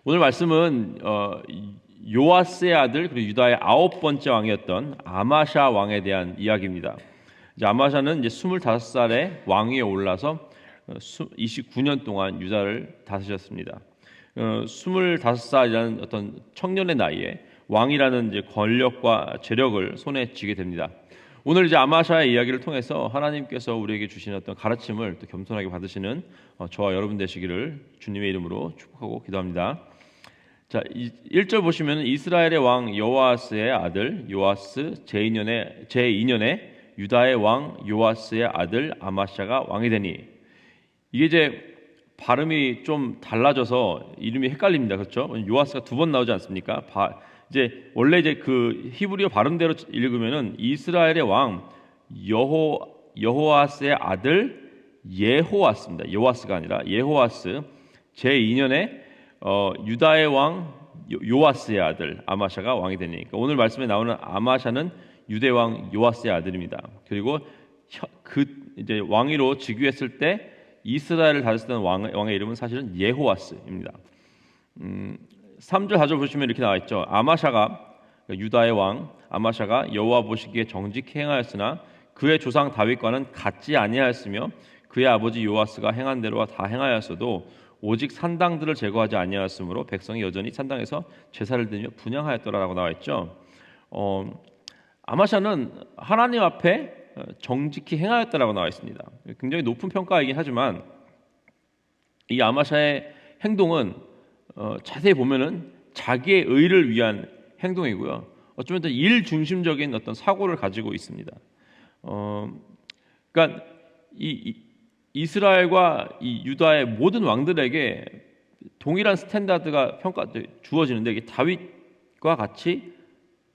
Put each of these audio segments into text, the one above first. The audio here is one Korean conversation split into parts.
오늘 말씀은 요아스의 아들 그리고 유다의 9번째 왕이었던 아마샤 왕에 대한 이야기입니다. 이제 아마샤는 이제 25살에 왕위에 올라서 29년 동안 유다를 다스렸습니다. 25살이라는 어떤 청년의 나이에 왕이라는 이제 권력과 재력을 손에 쥐게 됩니다. 오늘 이제 아마샤의 이야기를 통해서 하나님께서 우리에게 주시는 어떤 가르침을 또 겸손하게 받으시는 저와 여러분 되시기를 주님의 이름으로 축복하고 기도합니다. 자, 1절 보시면 이스라엘의 왕 여호아스의 아들 요아스 제2년에 유다의 왕 요아스의 아들 아마샤가 왕이 되니, 이게 이제 발음이 좀 달라져서 이름이 헷갈립니다. 그렇죠? 요아스가 두 번 나오지 않습니까? 이제 원래 이제 그 히브리어 발음대로 읽으면은 이스라엘의 왕 여호아스의 아들 예호아스입니다. 요아스가 아니라 예호아스 제2년에 유다의 왕 요아스의 아들 아마샤가 왕이 되니까, 오늘 말씀에 나오는 아마샤는 유대 왕 요아스의 아들입니다. 그리고 그 이제 왕위로 즉위했을 때 이스라엘을 다스리던 왕의 이름은 사실은 예호아스입니다. 3절 4절 보시면 이렇게 나와 있죠. 유다의 왕 아마샤가 여호와 보시기에 정직히 행하였으나 그의 조상 다윗과는 같지 아니하였으며 그의 아버지 요아스가 행한 대로 다 행하였어도 오직 산당들을 제거하지 아니하였으므로 백성이 여전히 산당에서 제사를 드리며 분향하였더라라고 나와 있죠. 아마샤는 하나님 앞에 정직히 행하였다라고 나와 있습니다. 굉장히 높은 평가이긴 하지만 이 아마샤의 행동은 자세히 보면은 자기의 의를 위한 행동이고요. 어쩌면 일 중심적인 어떤 사고를 가지고 있습니다. 그러니까 이스라엘과 이 유다의 모든 왕들에게 동일한 스탠다드가 주어지는데, 이게 다윗과 같이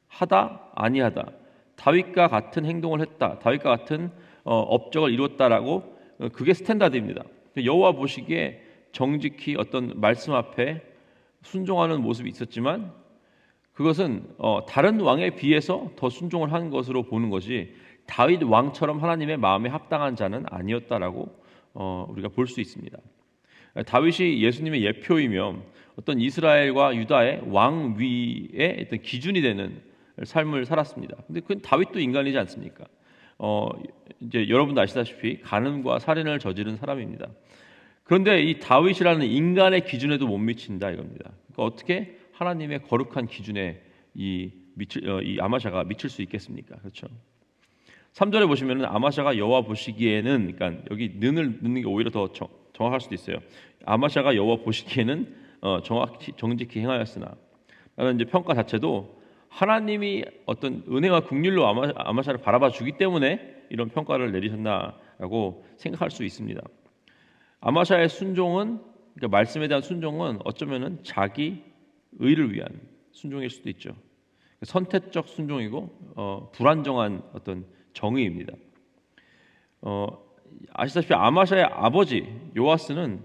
하다 아니하다, 다윗과 같은 행동을 했다, 다윗과 같은 업적을 이루었다라고, 그게 스탠다드입니다. 여호와 보시기에 정직히 어떤 말씀 앞에 순종하는 모습이 있었지만 그것은 다른 왕에 비해서 더 순종을 한 것으로 보는 것이 다윗 왕처럼 하나님의 마음에 합당한 자는 아니었다라고 우리가 볼 수 있습니다. 다윗이 예수님의 예표이며 어떤 이스라엘과 유다의 왕위의 어떤 기준이 되는 삶을 살았습니다. 근데 그건 다윗도 인간이지 않습니까? 이제 여러분도 아시다시피 간음과 살인을 저지른 사람입니다. 그런데 이 다윗이라는 인간의 기준에도 못 미친다 이겁니다. 그러니까 어떻게 하나님의 거룩한 기준에 이 아마샤가 미칠 수 있겠습니까? 그렇죠? 3절에 보시면은 아마샤가 여호와 보시기에는, 그러니까 여기 는을 넣는 게 오히려 더 정확할 수도 있어요. 아마샤가 여호와 보시기에는 정직히 행하였으나, 라는 이제 평가 자체도 하나님이 어떤 은혜와 긍휼로 아마샤를 바라봐 주기 때문에 이런 평가를 내리셨나라고 생각할 수 있습니다. 아마샤의 순종은, 그러니까 말씀에 대한 순종은 어쩌면은 자기 의를 위한 순종일 수도 있죠. 선택적 순종이고 불안정한 어떤 정의입니다. 아시다시피 아마샤의 아버지 요아스는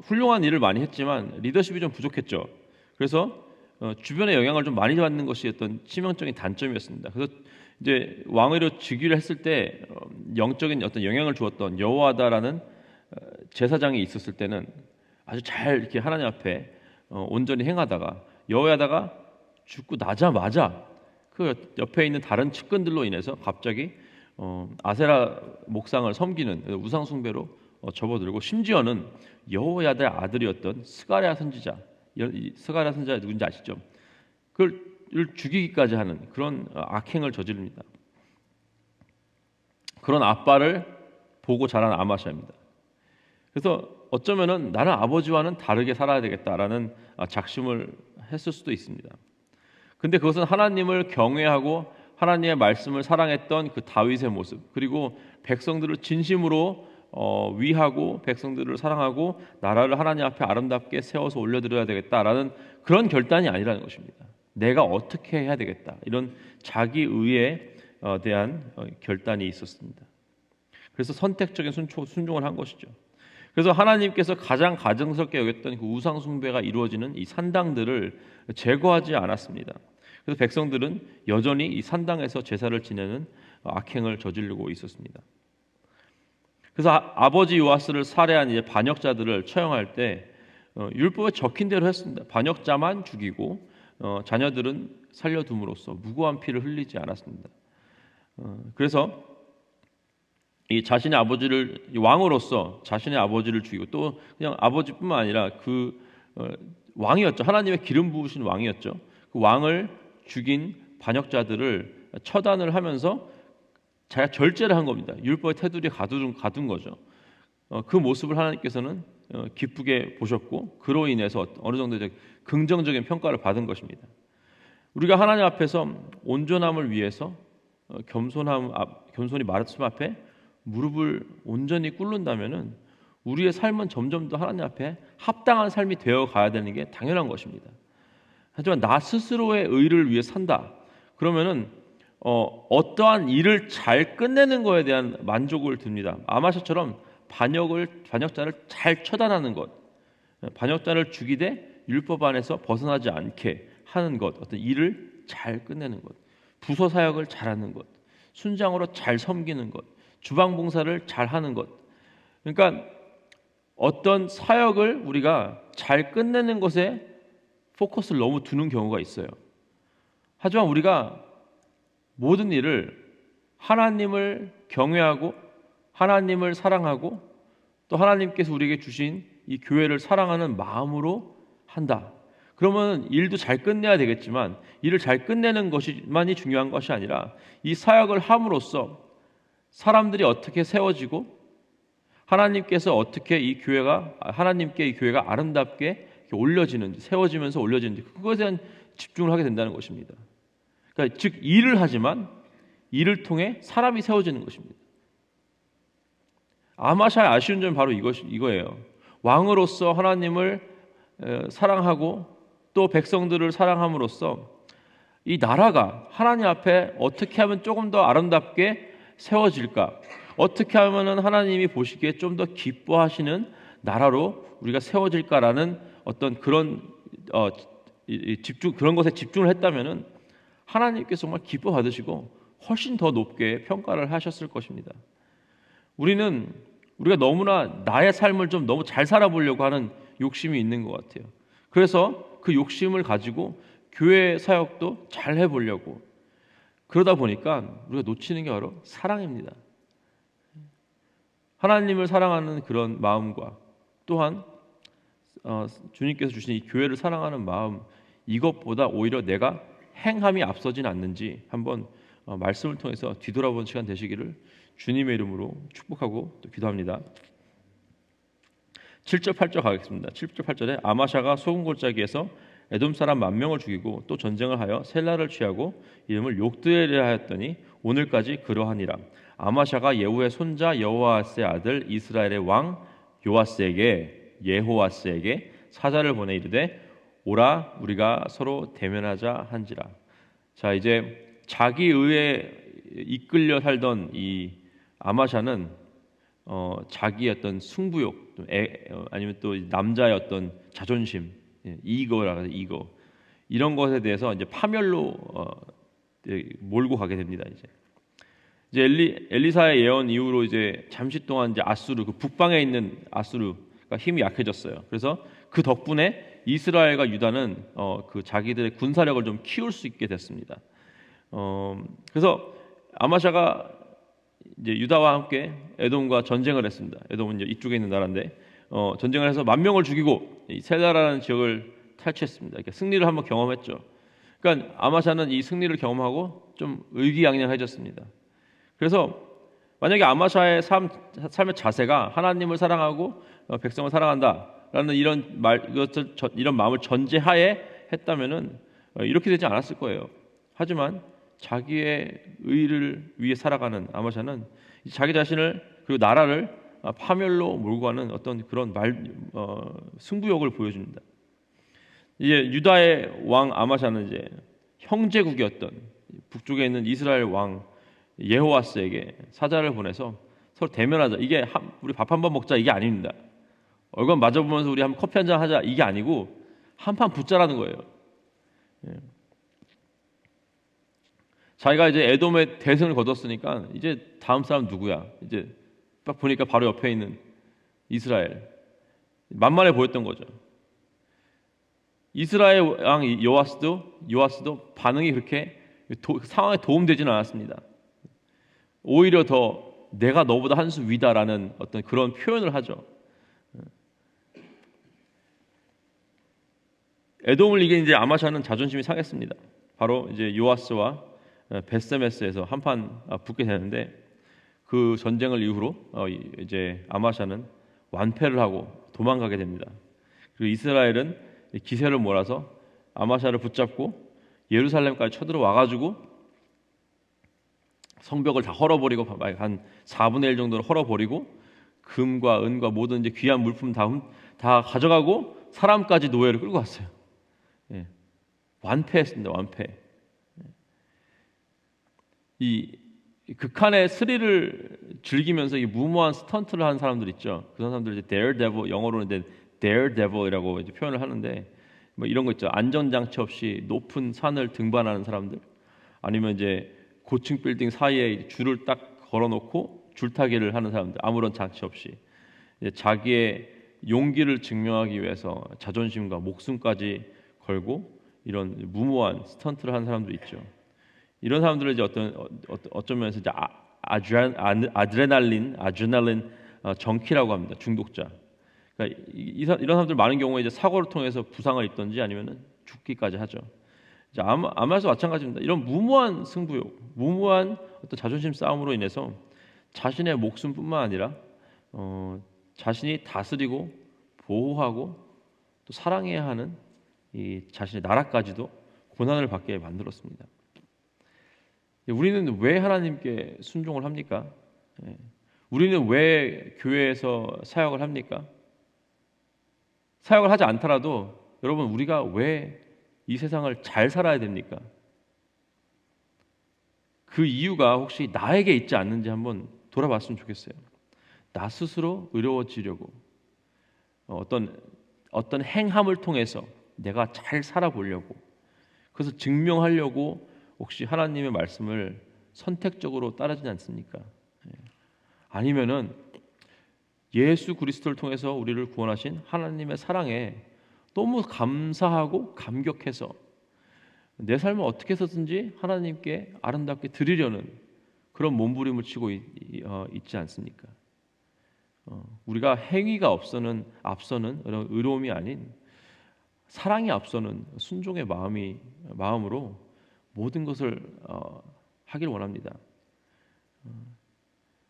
훌륭한 일을 많이 했지만 리더십이 좀 부족했죠. 그래서 주변의 영향을 좀 많이 받는 것이 어떤 치명적인 단점이었습니다. 그래서 이제 왕위로 즉위를 했을 때 영적인 어떤 영향을 주었던 여호야다라는 제사장이 있었을 때는 아주 잘 이렇게 하나님 앞에 온전히 행하다가 여호야다가 죽고 나자마자 그 옆에 있는 다른 측근들로 인해서 갑자기 아세라 목상을 섬기는 우상 숭배로 접어들고, 심지어는 여호야다의 아들이었던 스가랴 선지자 누군지 아시죠? 그걸 죽이기까지 하는 그런 악행을 저지릅니다. 그런 아빠를 보고 자란 아마샤입니다. 그래서 어쩌면은 나는 아버지와는 다르게 살아야 되겠다라는 작심을 했을 수도 있습니다. 근데 그것은 하나님을 경외하고 하나님의 말씀을 사랑했던 그 다윗의 모습, 그리고 백성들을 진심으로 위하고 백성들을 사랑하고 나라를 하나님 앞에 아름답게 세워서 올려드려야 되겠다라는 그런 결단이 아니라는 것입니다. 내가 어떻게 해야 되겠다, 이런 자기 의에 대한 결단이 있었습니다. 그래서 선택적인 순종을 한 것이죠. 그래서 하나님께서 가장 가증스럽게 여겼던 그 우상 숭배가 이루어지는 이 산당들을 제거하지 않았습니다. 그래서 백성들은 여전히 이 산당에서 제사를 지내는 악행을 저지르고 있었습니다. 그래서 아버지 요아스를 살해한 이제 반역자들을 처형할 때 율법에 적힌 대로 했습니다. 반역자만 죽이고 자녀들은 살려둠으로써 무고한 피를 흘리지 않았습니다. 그래서 이 자신의 아버지를 왕으로서 자신의 아버지를 죽이고 또 그냥 아버지뿐만 아니라 그 왕이었죠. 하나님의 기름 부으신 왕이었죠. 그 왕을 죽인 반역자들을 처단을 하면서 자기가 절제를 한 겁니다. 율법의 테두리에 가둔 거죠. 그 모습을 하나님께서는 기쁘게 보셨고 그로 인해서 어느 정도 긍정적인 평가를 받은 것입니다. 우리가 하나님 앞에서 온전함을 위해서 겸손히 말씀 앞에 무릎을 온전히 꿇는다면은 우리의 삶은 점점 더 하나님 앞에 합당한 삶이 되어 가야 되는 게 당연한 것입니다. 하지만 나 스스로의 의를 위해 산다. 그러면은 어떠한 일을 잘 끝내는 것에 대한 만족을 듭니다. 아마샤처럼 반역자를 잘 처단하는 것, 반역자를 죽이되 율법 안에서 벗어나지 않게 하는 것, 어떤 일을 잘 끝내는 것, 부서 사역을 잘하는 것, 순장으로 잘 섬기는 것, 주방 봉사를 잘 하는 것. 그러니까 어떤 사역을 우리가 잘 끝내는 것에 포커스를 너무 두는 경우가 있어요. 하지만 우리가 모든 일을 하나님을 경외하고 하나님을 사랑하고 또 하나님께서 우리에게 주신 이 교회를 사랑하는 마음으로 한다. 그러면 일도 잘 끝내야 되겠지만 일을 잘 끝내는 것만이 중요한 것이 아니라 이 사역을 함으로써 사람들이 어떻게 세워지고 하나님께서 어떻게 하나님께 이 교회가 아름답게 올려지는지, 세워지면서 올려지는지 그것에 대한 집중을 하게 된다는 것입니다. 그러니까 즉 일을 하지만 일을 통해 사람이 세워지는 것입니다. 아마샤의 아쉬운 점은 바로 이거예요. 왕으로서 하나님을 사랑하고 또 백성들을 사랑함으로써 이 나라가 하나님 앞에 어떻게 하면 조금 더 아름답게 세워질까? 어떻게 하면 하나님이 보시기에 좀 더 기뻐하시는 나라로 우리가 세워질까라는 어떤 그런 그런 것에 집중을 했다면은 하나님께서 정말 기뻐 받으시고 훨씬 더 높게 평가를 하셨을 것입니다. 우리가 너무나 나의 삶을 좀 너무 잘 살아보려고 하는 욕심이 있는 것 같아요. 그래서 그 욕심을 가지고 교회 사역도 잘 해보려고 그러다 보니까 우리가 놓치는 게 바로 사랑입니다. 하나님을 사랑하는 그런 마음과 또한 주님께서 주신 이 교회를 사랑하는 마음, 이것보다 오히려 내가 행함이 앞서진 않는지 한번 말씀을 통해서 뒤돌아보는 시간 되시기를 주님의 이름으로 축복하고 또 기도합니다. 7절 8절 가겠습니다. 7절 8절에 아마샤가 소금 골짜기에서 에돔 사람 10,000명을 죽이고 또 전쟁을 하여 셀라를 취하고 이름을 욕드엘이라 하였더니 오늘까지 그러하니라. 아마샤가 예후의 손자 여호아스의 아들 이스라엘의 왕 예호아스에게 사자를 보내 이르되 오라 우리가 서로 대면하자 한지라. 자, 이제 자기 의에 이끌려 살던 이 아마샤는 자기의 어떤 승부욕 아니면 또 남자의 어떤 자존심, 이거라고 해서 이거 이런 것에 대해서 이제 파멸로 몰고 가게 됩니다. 이제 엘리사의 예언 이후로 이제 잠시 동안 이제 그 북방에 있는 아수르가 힘이 약해졌어요. 그래서 그 덕분에 이스라엘과 유다는 그 자기들의 군사력을 좀 키울 수 있게 됐습니다. 그래서 아마샤가 이제 유다와 함께 에돔과 전쟁을 했습니다. 에돔은 이제 이쪽에 있는 나라인데 전쟁을 해서 10,000명을 죽이고 이 셀라라는 지역을 탈취했습니다. 그러니까 승리를 한번 경험했죠. 그러니까 아마샤는 이 승리를 경험하고 좀 의기양양해졌습니다. 그래서 만약에 아마샤의 삶의 자세가 하나님을 사랑하고 백성을 사랑한다라는 이런 마음을 전제하에 했다면은 이렇게 되지 않았을 거예요. 하지만 자기의 의를 위해 살아가는 아마샤는 자기 자신을 그리고 나라를 파멸로 몰고 가는 어떤 그런 승부욕을 보여줍니다. 이제 유다의 왕 아마샤는 이제 형제국이었던 북쪽에 있는 이스라엘 왕 예호아스에게 사자를 보내서 서로 대면하자. 이게 우리 밥 한번 먹자 이게 아닙니다. 얼굴 맞아보면서 우리 한번 커피 한잔 하자 이게 아니고 한판 붙자라는 거예요. 자기가 이제 에돔의 대승을 거뒀으니까 이제 다음 사람 누구야? 이제 딱 보니까 바로 옆에 있는 이스라엘. 만만해 보였던 거죠. 이스라엘 왕 요아스도 반응이 그렇게 상황에 도움되지는 않았습니다. 오히려 더 내가 너보다 한 수 위다라는 어떤 그런 표현을 하죠. 에돔을 이긴 이제 아마샤는 자존심이 상했습니다. 바로 이제 요아스와 베세메스에서 한판 붙게 되는데, 그 전쟁을 이후로 이제 아마샤는 완패를 하고 도망가게 됩니다. 그리고 이스라엘은 기세를 몰아서 아마샤를 붙잡고 예루살렘까지 쳐들어와 가지고 성벽을 다 헐어버리고, 한 4분의 1 정도를 헐어버리고, 금과 은과 모든 이제 귀한 물품 다 가져가고 사람까지 노예로 끌고 왔어요. 예. 완패했습니다. 완패. 이 극한의 스릴을 즐기면서 이 무모한 스턴트를 하는 사람들 있죠. 그런 사람들 이제 daredevil, 영어로는 이제 daredevil이라고 이제 표현을 하는데, 뭐 이런 거 있죠. 안전장치 없이 높은 산을 등반하는 사람들, 아니면 이제 고층 빌딩 사이에 줄을 딱 걸어놓고 줄타기를 하는 사람들, 아무런 장치 없이 이제 자기의 용기를 증명하기 위해서 자존심과 목숨까지 걸고 이런 무모한 스턴트를 하는 사람들 있죠. 이런 사람들을 이제 어떤 면에서 이제 아드레날린 정키라고 합니다. 중독자. 그러니까 이런 사람들 많은 경우에 이제 사고를 통해서 부상을 입든지 아니면은 죽기까지 하죠. 이제 암에서 마찬가지입니다. 이런 무모한 승부욕, 무모한 어떤 자존심 싸움으로 인해서 자신의 목숨뿐만 아니라 자신이 다스리고 보호하고 또 사랑해야 하는 이 자신의 나라까지도 고난을 받게 만들었습니다. 우리는 왜 하나님께 순종을 합니까? 우리는 왜 교회에서 사역을 합니까? 사역을 하지 않더라도 여러분, 우리가 왜 이 세상을 잘 살아야 됩니까? 그 이유가 혹시 나에게 있지 않는지 한번 돌아봤으면 좋겠어요. 나 스스로 의로워지려고, 어떤 행함을 통해서 내가 잘 살아보려고, 그래서 증명하려고 혹시 하나님의 말씀을 선택적으로 따르지 않습니까? 아니면은 예수 그리스도를 통해서 우리를 구원하신 하나님의 사랑에 너무 감사하고 감격해서 내 삶을 어떻게 해서든지 하나님께 아름답게 드리려는 그런 몸부림을 치고 있지 않습니까? 우리가 행위가 앞서는 이런 의로움이 아닌 사랑이 앞서는 순종의 마음으로 모든 것을 하길 원합니다.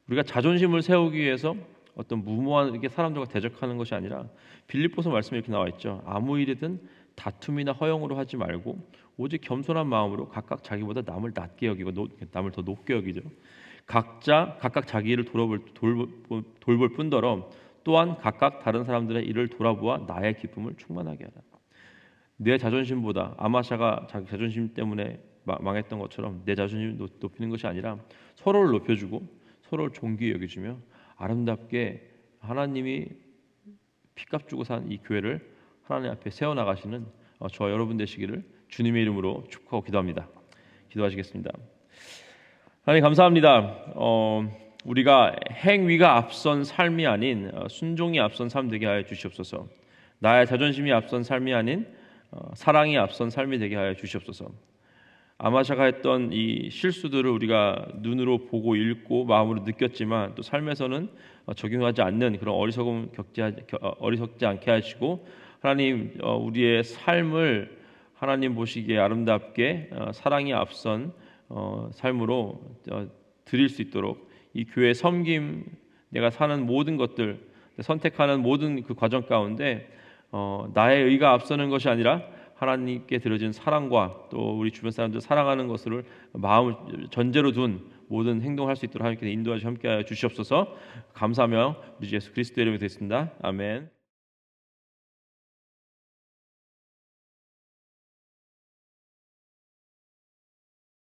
우리가 자존심을 세우기 위해서 어떤 무모한 이렇게 사람들과 대적하는 것이 아니라, 빌립보서 말씀에 이렇게 나와 있죠. 아무 일이든 다툼이나 허영으로 하지 말고 오직 겸손한 마음으로 각각 자기보다 남을 낮게 여기고 남을 더 높게 여기죠. 각각 자기 일을 돌볼 뿐더러 또한 각각 다른 사람들의 일을 돌아보아 나의 기쁨을 충만하게 하라. 내 자존심보다, 아마샤가 자기 자존심 때문에 망했던 것처럼 내 자존심을 높이는 것이 아니라 서로를 높여주고 서로를 존귀히 여겨주며 아름답게 하나님이 피값 주고 산 이 교회를 하나님 앞에 세워나가시는 저와 여러분 되시기를 주님의 이름으로 축복하고 기도합니다. 기도하시겠습니다. 하나님 감사합니다. 우리가 행위가 앞선 삶이 아닌 순종이 앞선 삶 되게 하여 주시옵소서. 나의 자존심이 앞선 삶이 아닌 사랑이 앞선 삶이 되게 하여 주시옵소서. 아마샤가 했던 이 실수들을 우리가 눈으로 보고 읽고 마음으로 느꼈지만 또 삶에서는 적용하지 않는 그런 어리석지 않게 하시고, 하나님 우리의 삶을 하나님 보시기에 아름답게 사랑이 앞선 삶으로 드릴 수 있도록 이 교회 섬김, 내가 사는 모든 것들, 선택하는 모든 그 과정 가운데 나의 의가 앞서는 것이 아니라 하나님께 드려진 사랑과 또 우리 주변 사람들 사랑하는 것을 마음을 전제로 둔 모든 행동할 수 있도록 하나님께 인도하시고 함께하여 주시옵소서. 감사하며 우리 예수 그리스도의 이름으로 드리겠습니다. 아멘.